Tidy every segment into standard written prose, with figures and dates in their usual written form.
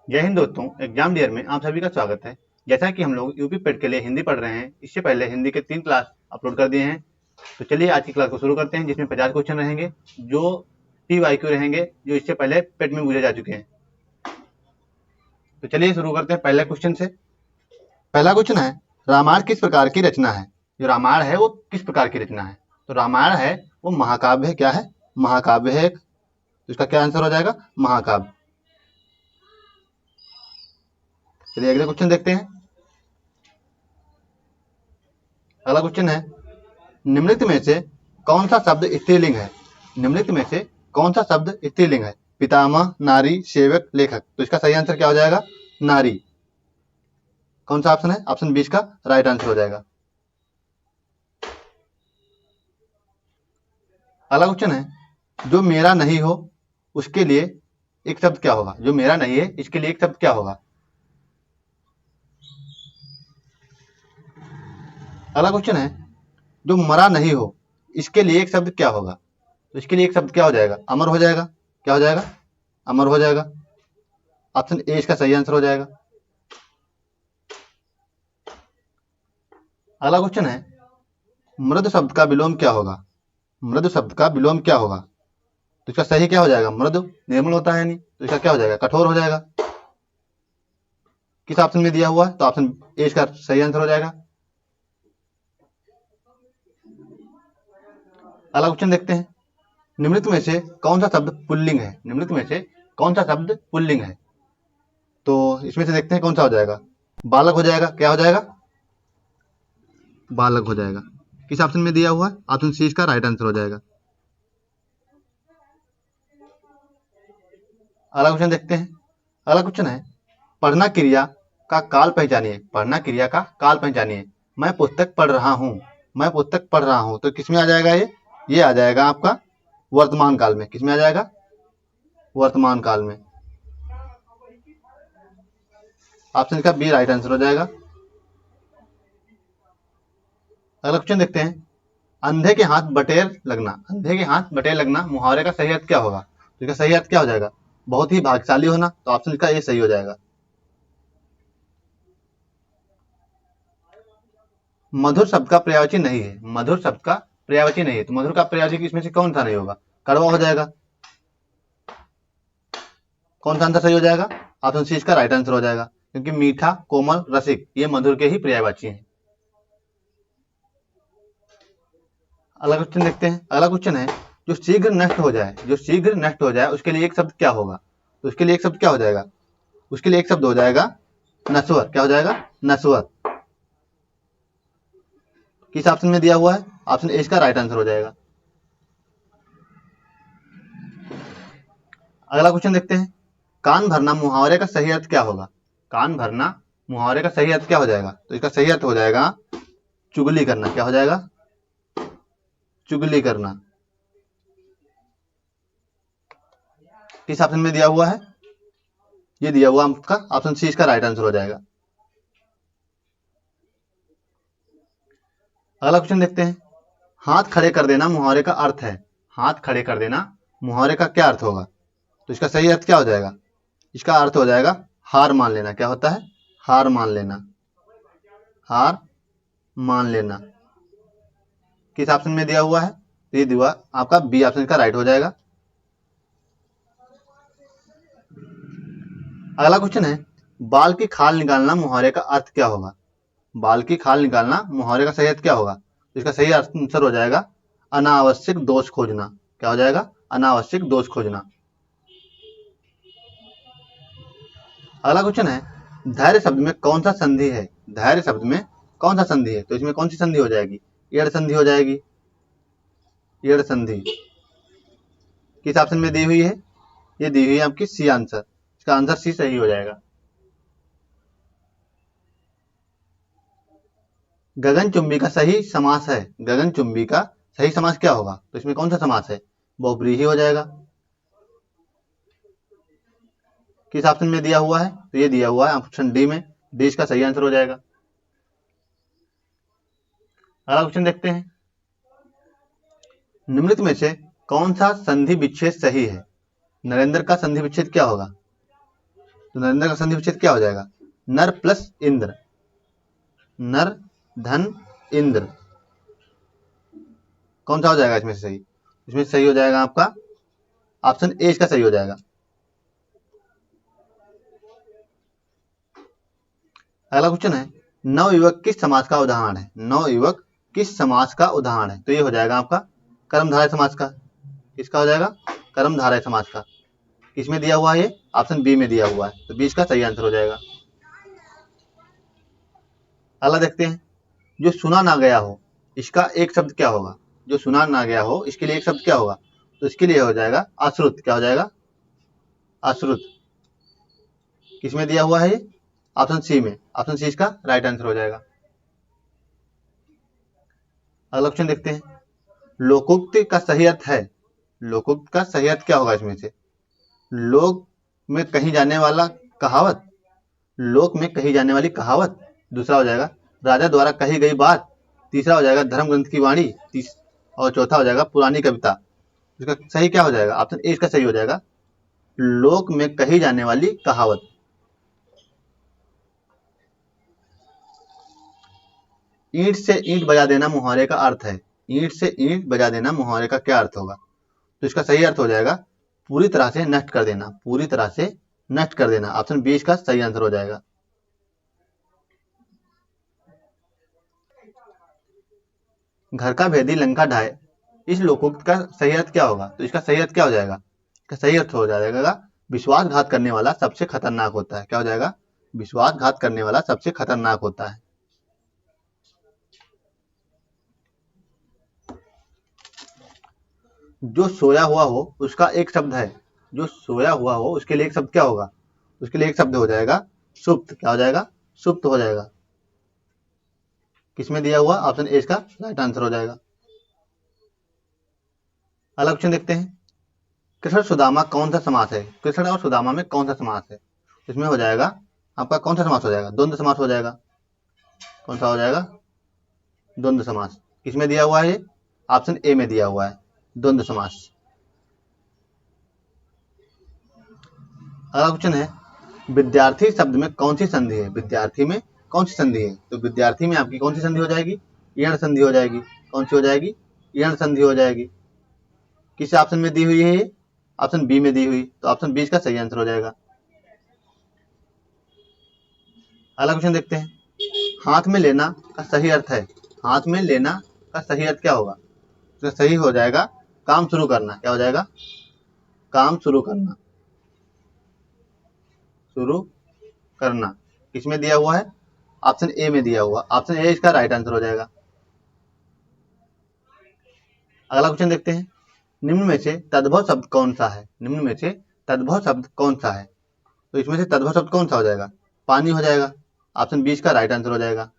जय हिंद दोस्तों, exam dear में आप सभी का स्वागत है। जैसा कि हम लोग यूपी पेट के लिए हिंदी पढ़ रहे हैं, इससे पहले हिंदी के 3 क्लास अपलोड कर दिए हैं। तो चलिए आज की क्लास को शुरू करते हैं, जिसमें 50 क्वेश्चन रहेंगे जो PYQ रहेंगे, जो इससे पहले पेट में पूछे जा चुके हैं। तो चलिए शुरू करते हैं पहले क्वेश्चन से। पहला क्वेश्चन है, रामायण किस प्रकार की रचना है? जो रामायण है वो किस प्रकार की रचना है? तो रामायण है वो महाकाव्य है। क्या है? महाकाव्य है एक। तो इसका क्या आंसर हो जाएगा? महाकाव्य। चलिए अगले क्वेश्चन देखते हैं। अगला क्वेश्चन है, निम्नलिखित में से कौन सा शब्द स्त्रीलिंग है? निम्नलिखित में से कौन सा शब्द स्त्रीलिंग है? पितामह, नारी, सेवक, लेखक। तो इसका सही आंसर क्या हो जाएगा? नारी। कौन सा ऑप्शन है? ऑप्शन 20 का राइट आंसर हो जाएगा। अगला क्वेश्चन है, जो मेरा नहीं हो उसके लिए एक शब्द क्या होगा? जो मेरा नहीं है इसके लिए एक शब्द क्या होगा? अगला क्वेश्चन है, जो मरा नहीं हो इसके लिए एक शब्द क्या होगा? तो इसके लिए एक शब्द क्या हो जाएगा? अमर हो जाएगा। क्या हो जाएगा? अमर हो जाएगा। ऑप्शन ए इसका सही आंसर हो जाएगा। अगला क्वेश्चन है, मृद शब्द का विलोम क्या होगा? मृद शब्द का विलोम क्या होगा? तो इसका सही क्या हो जाएगा? मृदु निर्मल होता है नहीं, तो इसका क्या हो जाएगा? कठोर हो जाएगा। किस ऑप्शन में दिया हुआ है? तो ऑप्शन ए इसका सही आंसर हो जाएगा। अगला क्वेश्चन देखते हैं, निम्नलिखित में से कौन सा शब्द पुल्लिंग है? निम्नलिखित में से कौन सा शब्द पुल्लिंग है? तो इसमें से देखते हैं कौन सा हो जाएगा। बालक हो जाएगा। क्या हो जाएगा? बालक हो जाएगा। किस ऑप्शन में दिया हुआ है? ऑप्शन सी इसका राइट आंसर हो जाएगा। अगला क्वेश्चन देखते हैं। अगला क्वेश्चन है, पढ़ना क्रिया का काल पहचानिए। पढ़ना क्रिया का काल पहचानिए। मैं पुस्तक पढ़ रहा हूँ। मैं पुस्तक पढ़ रहा हूँ, तो किसमें आ जाएगा ये आ जाएगा आपका वर्तमान काल में। किसमें आ जाएगा? वर्तमान काल में। ऑप्शन का बी राइट आंसर हो जाएगा। अगला क्वेश्चन देखते हैं, अंधे के हाथ बटेर लगना। अंधे के हाथ बटेर लगना मुहावरे का सही अर्थ क्या होगा? तो इसका सही अर्थ क्या हो जाएगा? बहुत ही भाग्यशाली होना। तो ऑप्शन का ए सही हो जाएगा। मधुर शब्द का पर्यायवाची नहीं है। मधुर शब्द का पर्यायवाची नहीं है, तो मधुर का पर्यायवाची इसमें से कौन सा नहीं होगा? कड़वा हो जाएगा। कौन सा आंसर सही हो जाएगा? ऑप्शन सी इसका राइट आंसर हो जाएगा, क्योंकि मीठा, कोमल, रसिक ये मधुर के ही पर्यायवाची हैं। अगला क्वेश्चन देखते हैं। अगला क्वेश्चन है, जो शीघ्र नष्ट हो जाए। जो शीघ्र नष्ट हो जाए उसके लिए एक शब्द क्या होगा? तो उसके लिए एक शब्द क्या हो जाएगा? उसके लिए एक शब्द हो जाएगा नश्वर। क्या हो जाएगा? नश्वर। किस ऑप्शन में दिया हुआ है? ऑप्शन ए इसका राइट आंसर हो जाएगा। अगला क्वेश्चन देखते हैं, कान भरना मुहावरे का सही अर्थ क्या होगा? कान भरना मुहावरे का सही अर्थ क्या हो जाएगा? तो इसका सही अर्थ हो जाएगा चुगली करना। क्या हो जाएगा? चुगली करना। किस ऑप्शन में दिया हुआ है? ये दिया हुआ आपका ऑप्शन सी इसका राइट आंसर हो जाएगा। अगला क्वेश्चन देखते हैं, हाथ खड़े कर देना मुहावरे का अर्थ है। हाथ खड़े कर देना मुहावरे का क्या अर्थ होगा? तो इसका सही अर्थ क्या हो जाएगा? इसका अर्थ हो जाएगा हार मान लेना। क्या होता है? हार मान लेना। हार मान लेना। किस ऑप्शन में दिया हुआ है? तो ये दिया आपका बी ऑप्शन का राइट हो जाएगा। अगला क्वेश्चन है, बाल की खाल निकालना मुहावरे का अर्थ क्या होगा? बाल की खाल निकालना मुहावरे का सही अर्थ क्या होगा? तो इसका सही आंसर हो जाएगा अनावश्यक दोष खोजना। क्या हो जाएगा? अनावश्यक दोष खोजना। अगला क्वेश्चन है, धैर्य शब्द में कौन सा संधि है? धैर्य शब्द में कौन सा संधि है? तो इसमें कौन सी संधि हो जाएगी? एड़ संधि हो जाएगी। एड़ संधि। किस ऑप्शन में दी हुई है? ये दी हुई है आपकी सी आंसर। इसका आंसर सी सही हो जाएगा। गगनचुंबी का सही समास है। गगनचुंबी का सही समास क्या होगा? तो इसमें कौन सा समास है? बहुब्रीहि हो जाएगा। किस ऑप्शन में दिया हुआ है? तो ये दिया हुआ है ऑप्शन डी में। डी इसका सही आंसर हो जाएगा। अगला क्वेश्चन देखते हैं, निम्नलिखित में से कौन सा संधि विच्छेद सही है? नरेंद्र का संधि विच्छेद क्या होगा? तो नरेंद्र का संधि विच्छेद क्या हो जाएगा? नर प्लस इंद्र, नर धन इंद्र। कौन सा हो जाएगा इसमें से सही? इसमें सही हो जाएगा आपका ऑप्शन ए इसका सही हो जाएगा। अगला क्वेश्चन है, नवयुवक किस समास का उदाहरण है? नवयुवक किस समास का उदाहरण है? तो ये हो जाएगा आपका कर्मधारय समास का। किसका हो जाएगा? कर्मधारय समास का। किसमें दिया हुआ है ये? ऑप्शन बी में दिया हुआ है, तो 20 का सही आंसर हो जाएगा। अगला देखते हैं, जो सुना ना गया हो इसका एक शब्द क्या होगा? जो सुना ना गया हो इसके लिए एक शब्द क्या होगा? तो इसके लिए हो जाएगा अश्रुत। क्या हो जाएगा? अश्रुत। किसमें दिया हुआ है ये? ऑप्शन सी में। ऑप्शन सी इसका राइट आंसर हो जाएगा। अगला क्वेश्चन देखते हैं, लोकोक्ति का सही अर्थ है। लोकोक्त का सही अर्थ क्या होगा इसमें से? लोक में कही जाने वाला कहावत, लोक में कही जाने वाली कहावत। दूसरा हो जाएगा राजा द्वारा कही गई बात। तीसरा हो जाएगा धर्म ग्रंथ की वाणी। और चौथा हो जाएगा पुरानी कविता। इसका सही क्या हो जाएगा? ऑप्शन ए इसका सही हो जाएगा, लोक में कही जाने वाली कहावत। ईंट से ईंट बजा देना मुहावरे का अर्थ है। ईंट से ईंट बजा देना मुहावरे का क्या अर्थ होगा? तो इसका सही अर्थ हो जाएगा पूरी तरह से नष्ट कर देना। पूरी तरह से नष्ट कर देना। ऑप्शन बी इसका सही आंसर हो जाएगा। घर का भेदी लंका ढाए, इस लोकोक्त का सही अर्थ क्या होगा? तो इसका सही अर्थ क्या हो जाएगा? इसका सही अर्थ हो जाएगा विश्वासघात करने वाला सबसे खतरनाक होता है। क्या हो जाएगा? विश्वासघात करने वाला सबसे खतरनाक होता है। जो सोया हुआ हो उसका एक शब्द है। जो सोया हुआ हो उसके लिए एक शब्द क्या होगा? उसके लिए एक शब्द हो जाएगा सुप्त। क्या हो जाएगा? सुप्त हो जाएगा। किसमें दिया हुआ? ऑप्शन ए इसका राइट आंसर हो जाएगा। अगला क्वेश्चन देखते हैं, कृष्ण सुदामा कौन सा समास है? कृष्ण और सुदामा में कौन सा समास है? इसमें हो जाएगा आपका कौन सा समास हो जाएगा? द्वंद्व समास हो जाएगा। कौन सा हो जाएगा? द्वंद्व समास। किसमें दिया हुआ है ये? ऑप्शन ए में दिया हुआ है, द्वंद्व समास। अगला क्वेश्चन है, विद्यार्थी शब्द में कौन सी संधि है? विद्यार्थी में कौन सी संधि है? तो विद्यार्थी में आपकी कौन सी संधि हो जाएगी? यण संधि हो जाएगी। कौन सी हो जाएगी? यण संधि हो जाएगी। किस ऑप्शन में दी हुई है ये? ऑप्शन बी में दी हुई, तो ऑप्शन बी इसका सही आंसर हो जाएगा। अगला क्वेश्चन देखते हैं, हाथ में लेना का सही अर्थ है। हाथ में लेना का सही अर्थ क्या होगा? तो सही हो जाएगा काम शुरू करना। क्या हो जाएगा? काम शुरू करना। शुरू करना। किसमें दिया हुआ है? ऑप्शन ए में दिया हुआ। ऑप्शन ए इसका राइट आंसर हो जाएगा। अगला क्वेश्चन देखते हैं, निम्न में से तद्भव शब्द कौन सा है? निम्न में से तद्भव शब्द कौन सा है? तो इसमें से तद्भव शब्द कौन सा हो जाएगा? पानी हो जाएगा। ऑप्शन बी इसका राइट आंसर हो जाएगा।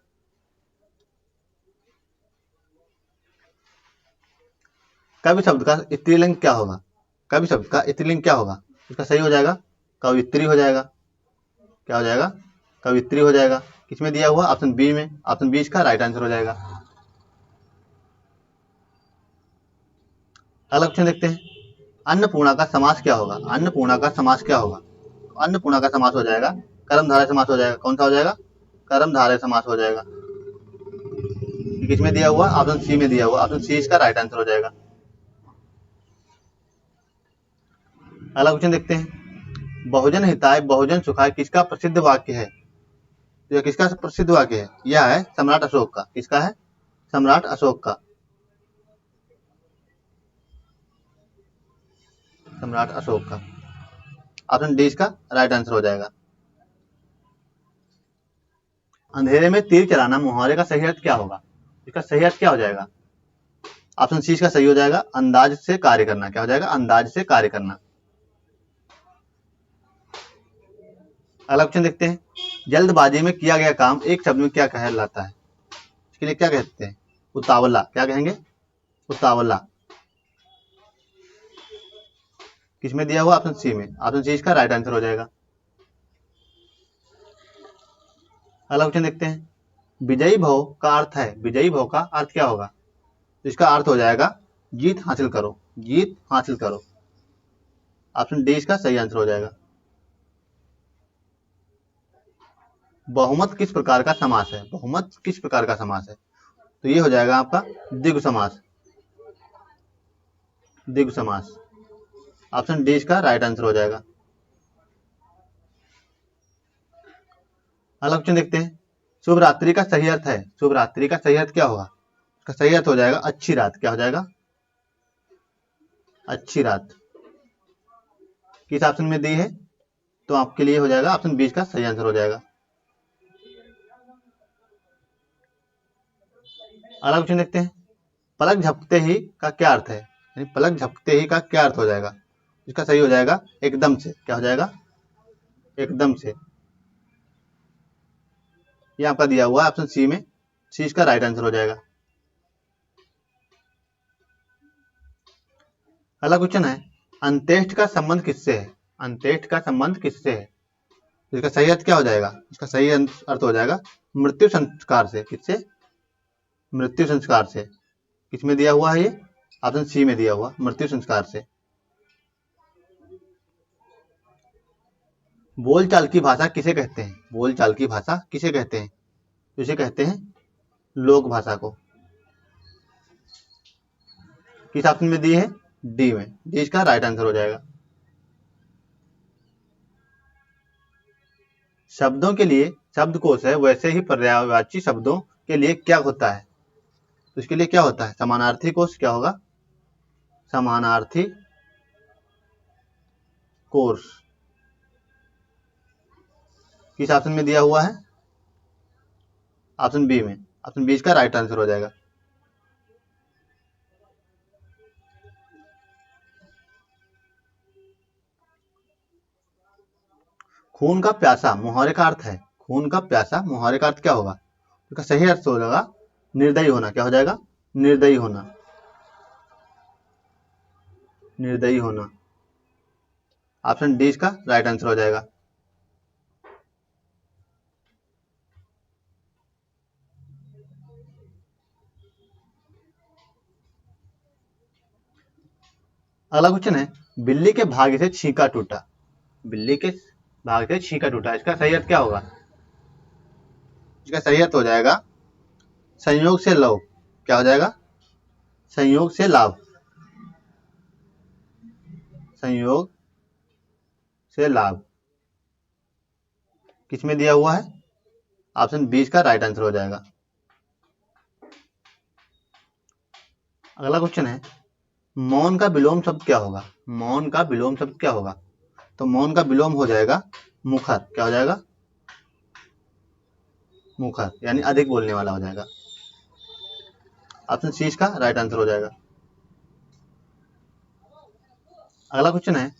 कवि शब्द का स्त्रीलिंग क्या होगा? कवि शब्द का स्त्रीलिंग क्या होगा? इसका सही हो जाएगा कवित्री हो जाएगा। क्या हो जाएगा? कवित्री हो जाएगा। किसमें दिया हुआ? ऑप्शन बी में। ऑप्शन बी इसका राइट आंसर हो जाएगा। अगला क्वेश्चन देखते हैं, अन्नपूर्णा का समास क्या होगा? अन्नपूर्णा का समास क्या होगा? अन्नपूर्णा का समास हो जाएगा कर्मधारय समास हो जाएगा। कौन सा हो जाएगा? कर्मधारय समास हो जाएगा। किसमें दिया हुआ? ऑप्शन सी में दिया हुआ। ऑप्शन सी इसका राइट आंसर हो जाएगा। अगला क्वेश्चन देखते हैं, बहुजन हिताय बहुजन सुखाय किसका प्रसिद्ध वाक्य है? तो यह किसका प्रसिद्ध वाक्य है? यह है सम्राट अशोक का। किसका है? सम्राट अशोक का। सम्राट अशोक का। ऑप्शन डी इसका राइट आंसर हो जाएगा। अंधेरे में तीर चलाना मुहावरे का सही अर्थ क्या होगा? इसका सही अर्थ क्या हो जाएगा? ऑप्शन सी इसका सही हो जाएगा अंदाज से कार्य करना। क्या हो जाएगा? अंदाज से कार्य करना। अगला क्वेश्चन देखते हैं, जल्दबाजी में किया गया काम एक शब्द में क्या कहलाता है? इसके लिए क्या कहते हैं? उतावला। क्या कहेंगे? उतावला। किसमें दिया हुआ? ऑप्शन सी में। ऑप्शन सी इसका राइट आंसर हो जाएगा। अगला क्वेश्चन देखते हैं, विजयी भव का अर्थ है। विजयी भव का अर्थ क्या होगा? तो इसका अर्थ हो जाएगा जीत हासिल करो। जीत हासिल करो। ऑप्शन डी इसका सही आंसर हो जाएगा। बहुमत किस प्रकार का समास है? बहुमत किस प्रकार का समास है? तो ये हो जाएगा आपका द्विगु समास। द्विगु समास ऑप्शन डी इसका राइट आंसर हो जाएगा। अगला क्वेश्चन देखते हैं। शुभ रात्रि का सही अर्थ है। शुभ रात्रि का सही अर्थ क्या होगा? इसका सही अर्थ हो जाएगा अच्छी रात। क्या हो जाएगा? अच्छी रात। किस ऑप्शन में दी है? तो आपके लिए हो जाएगा ऑप्शन बी का सही आंसर हो जाएगा। अगला क्वेश्चन देखते हैं। पलक झपकते ही का क्या अर्थ है? यानी पलक झपकते ही का क्या अर्थ हो जाएगा? इसका सही हो जाएगा एकदम से। क्या हो जाएगा? एकदम से। ये आपका दिया हुआ है ऑप्शन सी में। सी इसका राइट आंसर हो जाएगा। अगला क्वेश्चन है। अंत्येष्ट का संबंध किससे है? अंत्येष्ट का संबंध किससे है? तो इसका सही अर्थ क्या हो जाएगा? इसका सही अर्थ हो जाएगा मृत्यु संस्कार से। किससे? मृत्यु संस्कार से। किसमें दिया हुआ है ये? ऑप्शन सी में दिया हुआ, मृत्यु संस्कार से। बोलचाल की भाषा किसे कहते हैं? बोलचाल की भाषा किसे कहते हैं? तो इसे कहते हैं लोक भाषा को। किस ऑप्शन में दी है? डी में। डी इसका राइट आंसर हो जाएगा। शब्दों के लिए शब्दकोश है, वैसे ही पर्यायवाची शब्दों के लिए क्या होता है? तो इसके लिए क्या होता है? समानार्थी कोश। क्या होगा? समानार्थी कोश। किस ऑप्शन में दिया हुआ है? ऑप्शन बी में। ऑप्शन बी इसका राइट आंसर हो जाएगा। खून का प्यासा मुहावरे का अर्थ है। खून का प्यासा मुहावरे का अर्थ क्या होगा? इसका सही अर्थ हो जाएगा निर्दयी होना। क्या हो जाएगा? निर्दयी होना। निर्दयी होना। ऑप्शन डी इसका राइट आंसर हो जाएगा। अगला क्वेश्चन है। बिल्ली के भाग्य से छींका टूटा। बिल्ली के भाग्य से छींका टूटा। इसका सही अर्थ क्या होगा? इसका सही अर्थ हो जाएगा संयोग से लव। क्या हो जाएगा? संयोग से लाभ। संयोग से लाभ। किसमें दिया हुआ है? ऑप्शन बी का राइट आंसर हो जाएगा। अगला क्वेश्चन है। मौन का विलोम शब्द क्या होगा? मौन का विलोम शब्द क्या होगा? तो मौन का विलोम हो जाएगा मुखर। क्या हो जाएगा? मुखर, यानी अधिक बोलने वाला हो जाएगा। ऑप्शन सी इसका राइट आंसर हो जाएगा। अगला क्वेश्चन है।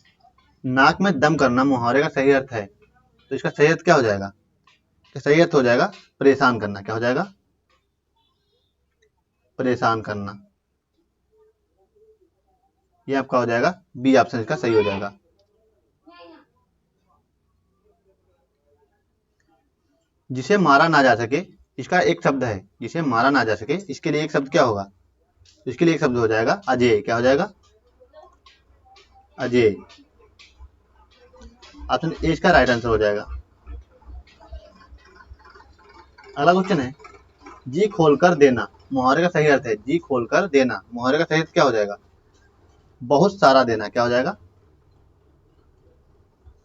नाक में दम करना मुहावरे का सही अर्थ है। तो इसका सही अर्थ क्या हो जाएगा? सही अर्थ हो जाएगा परेशान करना। क्या हो जाएगा? परेशान करना। ये आपका हो जाएगा बी ऑप्शन इसका सही हो जाएगा। जिसे मारा ना जा सके, इसका एक शब्द है। जिसे मारा ना जा सके, इसके लिए एक शब्द क्या होगा? इसके लिए एक शब्द हो जाएगा अजय। क्या हो जाएगा? अजय। ऑप्शन ए इसका राइट आंसर हो जाएगा। अगला क्वेश्चन है। जी खोलकर देना मुहावरे का सही अर्थ है। जी खोलकर देना मुहावरे का सही अर्थ क्या हो जाएगा? बहुत सारा देना। क्या हो जाएगा?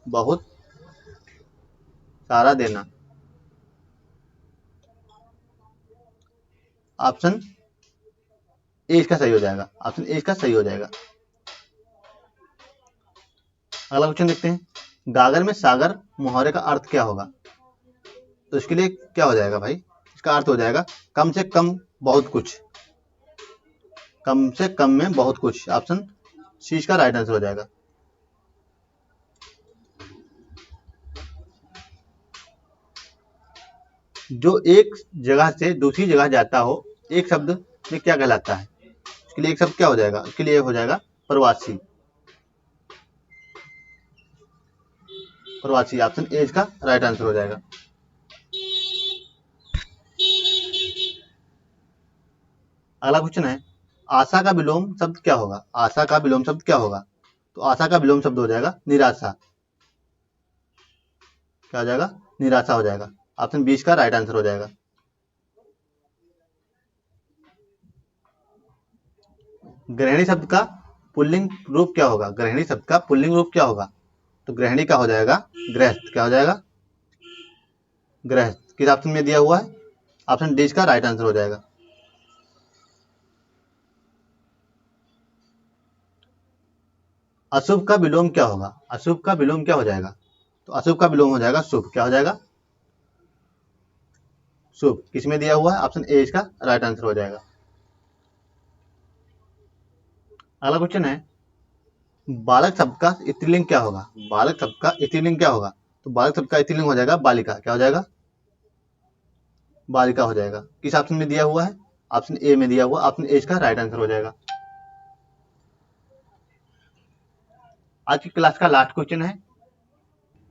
बहुत सारा देना। ऑप्शन ए इसका सही हो जाएगा। ऑप्शन ए इसका सही हो जाएगा। अगला क्वेश्चन देखते हैं। गागर में सागर मुहावरे का अर्थ क्या होगा? तो इसके लिए क्या हो जाएगा भाई? इसका अर्थ हो जाएगा कम से कम बहुत कुछ। कम से कम में बहुत कुछ। ऑप्शन सी इसका राइट आंसर हो जाएगा। जो एक जगह से दूसरी जगह जाता हो, एक शब्द में क्या कहलाता है? इसके लिए एक शब्द क्या हो जाएगा? इसके लिए हो जाएगा प्रवासी। प्रवासी। ऑप्शन ए इसका राइट आंसर हो जाएगा। अगला क्वेश्चन है। आशा का विलोम शब्द क्या होगा? आशा का विलोम शब्द क्या होगा? तो आशा का विलोम शब्द हो जाएगा निराशा। क्या हो जाएगा? निराशा हो जाएगा। ऑप्शन बी इसका राइट आंसर हो जाएगा। गृहिणी शब्द का पुल्लिंग रूप क्या होगा? गृहिणी शब्द का पुल्लिंग रूप क्या होगा? तो गृहिणी का हो जाएगा गृहस्थ। क्या हो जाएगा? गृहस्थ। किस ऑप्शन में दिया हुआ है? ऑप्शन डी इसका राइट आंसर हो जाएगा। अशुभ का विलोम क्या होगा? अशुभ का विलोम क्या हो जाएगा? तो अशुभ का विलोम हो जाएगा शुभ। क्या हो जाएगा? शुभ। किसमें दिया हुआ है? ऑप्शन ए इसका राइट आंसर हो जाएगा। अगला क्वेश्चन है, बालक शब्द का स्त्रीलिंग क्या होगा? बालक शब्द का स्त्रीलिंग क्या होगा? तो बालक शब्द का स्त्रीलिंग हो जाएगा बालिका। क्या हो जाएगा? बालिका हो जाएगा। किस ऑप्शन में दिया हुआ है? ऑप्शन ए में दिया हुआ। ऑप्शन ए इसका राइट आंसर हो जाएगा। आज की क्लास का लास्ट क्वेश्चन है,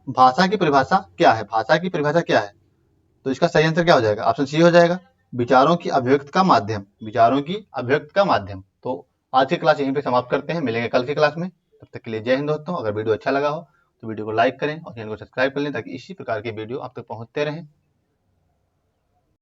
भाषा की परिभाषा क्या है? भाषा की परिभाषा क्या है? तो इसका सही आंसर क्या हो जाएगा? ऑप्शन सी हो जाएगा, विचारों की अभिव्यक्ति का माध्यम। विचारों की अभिव्यक्ति का माध्यम। तो आज की क्लास यहीं पे समाप्त करते हैं, मिलेंगे कल की क्लास में। तब तक के लिए जय हिंद दोस्तों। अगर वीडियो अच्छा लगा हो तो वीडियो को लाइक करें और चैनल को सब्सक्राइब कर लें ताकि इसी प्रकार के वीडियो आप तक पहुंचते रहें।